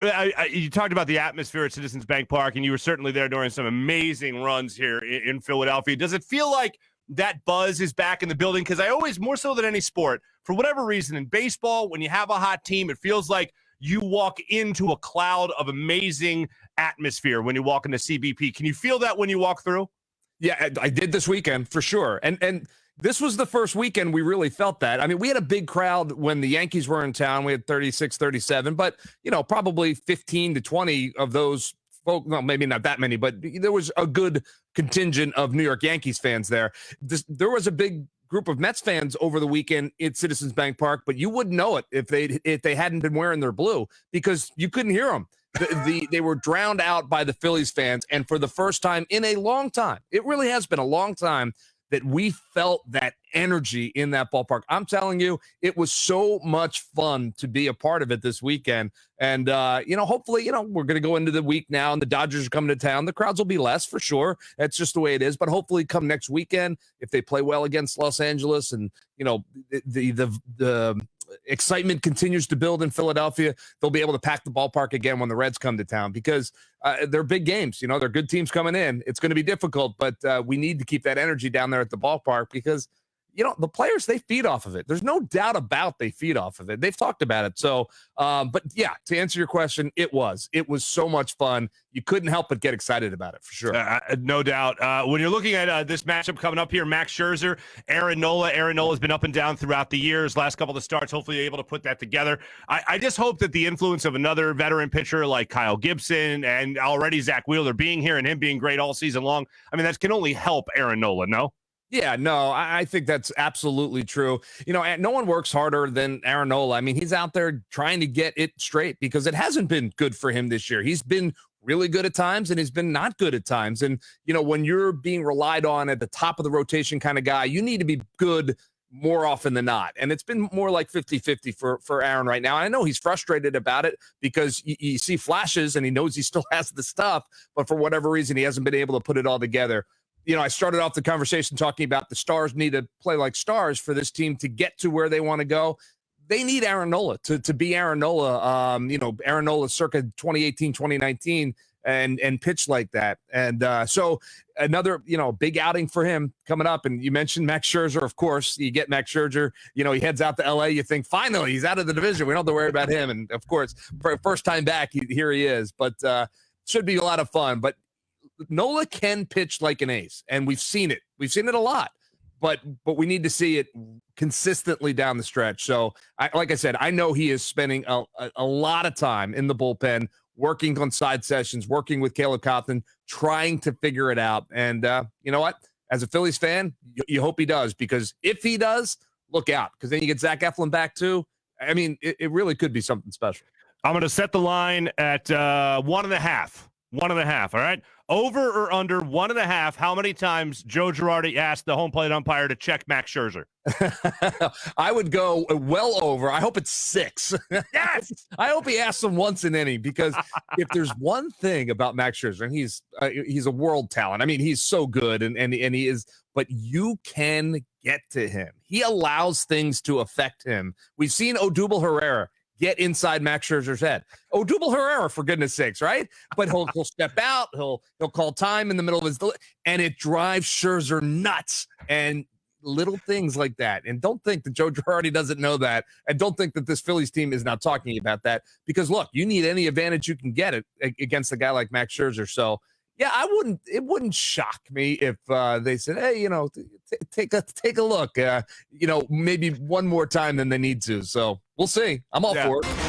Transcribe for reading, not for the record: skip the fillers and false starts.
You talked about the atmosphere at Citizens Bank Park, and you were certainly there during some amazing runs here in Philadelphia. Does it feel like that buzz is back in the building? Because I always, more so than any sport, for whatever reason, in baseball, when you have a hot team, it feels like you walk into a cloud of amazing atmosphere when you walk into CBP. Can you feel that when you walk through? Yeah, I did this weekend for sure. And this was the first weekend we really felt that. I mean, we had a big crowd when the Yankees were in town. We had 36, 37, but, probably 15 to 20 of those folk, well, maybe not that many, but there was a good contingent of New York Yankees fans there. There was a big group of Mets fans over the weekend at Citizens Bank Park, but you wouldn't know it if they hadn't been wearing their blue because you couldn't hear them. They were drowned out by the Phillies fans, and for the first time in a long time, it really has been a long time, that we felt that energy in that ballpark. I'm telling you, it was so much fun to be a part of it this weekend. And, hopefully, we're going to go into the week now and the Dodgers are coming to town. The crowds will be less for sure. That's just the way it is. But hopefully come next weekend, if they play well against Los Angeles and, the excitement continues to build in Philadelphia, they'll be able to pack the ballpark again when the Reds come to town because they're big games. They're good teams coming in. It's going to be difficult, but we need to keep that energy down there at the ballpark because, the players, they feed off of it. There's no doubt about they feed off of it. They've talked about it. So, but yeah, to answer your question, it was so much fun. You couldn't help but get excited about it for sure. No doubt. When you're looking at this matchup coming up here, Max Scherzer, Aaron Nola. Aaron Nola's been up and down throughout the years. Last couple of starts, hopefully able to put that together. I just hope that the influence of another veteran pitcher like Kyle Gibson and already Zach Wheeler being here and him being great all season long, I mean, that can only help Aaron Nola, no? Yeah, no, I think that's absolutely true. No one works harder than Aaron Nola. I mean, he's out there trying to get it straight because it hasn't been good for him this year. He's been really good at times and he's been not good at times. And, when you're being relied on at the top of the rotation kind of guy, you need to be good more often than not. And it's been more like 50-50 for Aaron right now. I know he's frustrated about it because you see flashes and he knows he still has the stuff, but for whatever reason, he hasn't been able to put it all together. I started off the conversation talking about the stars need to play like stars for this team to get to where they want to go. They need Aaron Nola to be Aaron Nola, Aaron Nola circa 2018, 2019 and pitch like that. And so another, big outing for him coming up. And you mentioned Max Scherzer, of course. You get Max Scherzer, he heads out to L.A. You think, finally, he's out of the division. We don't have to worry about him. And, of course, for first time back, here he is. But should be a lot of fun. But Nola can pitch like an ace, and we've seen it. We've seen it a lot, but we need to see it consistently down the stretch. So, like I said, I know he is spending a lot of time in the bullpen, working on side sessions, working with Caleb Cothran, trying to figure it out. And you know what? As a Phillies fan, you hope he does, because if he does, look out, because then you get Zach Eflin back too. I mean, it really could be something special. I'm going to set the line at 1.5. 1.5, all right? Over or under 1.5, how many times Joe Girardi asked the home plate umpire to check Max Scherzer? I would go well over. I hope it's 6. Yes! I hope he asks him once in any, because if there's one thing about Max Scherzer, and he's a world talent. I mean, he's so good, and he is, but you can get to him. He allows things to affect him. We've seen Odubel Herrera get inside Max Scherzer's head. Odubel Herrera, for goodness sakes, right? But he'll step out, he'll call time in the middle of his, and it drives Scherzer nuts. And little things like that. And don't think that Joe Girardi doesn't know that, and don't think that this Phillies team is not talking about that, because look, you need any advantage you can get it against a guy like Max Scherzer. So yeah, it wouldn't shock me if they said, hey, take a look, maybe one more time than they need to. So we'll see. I'm all for it.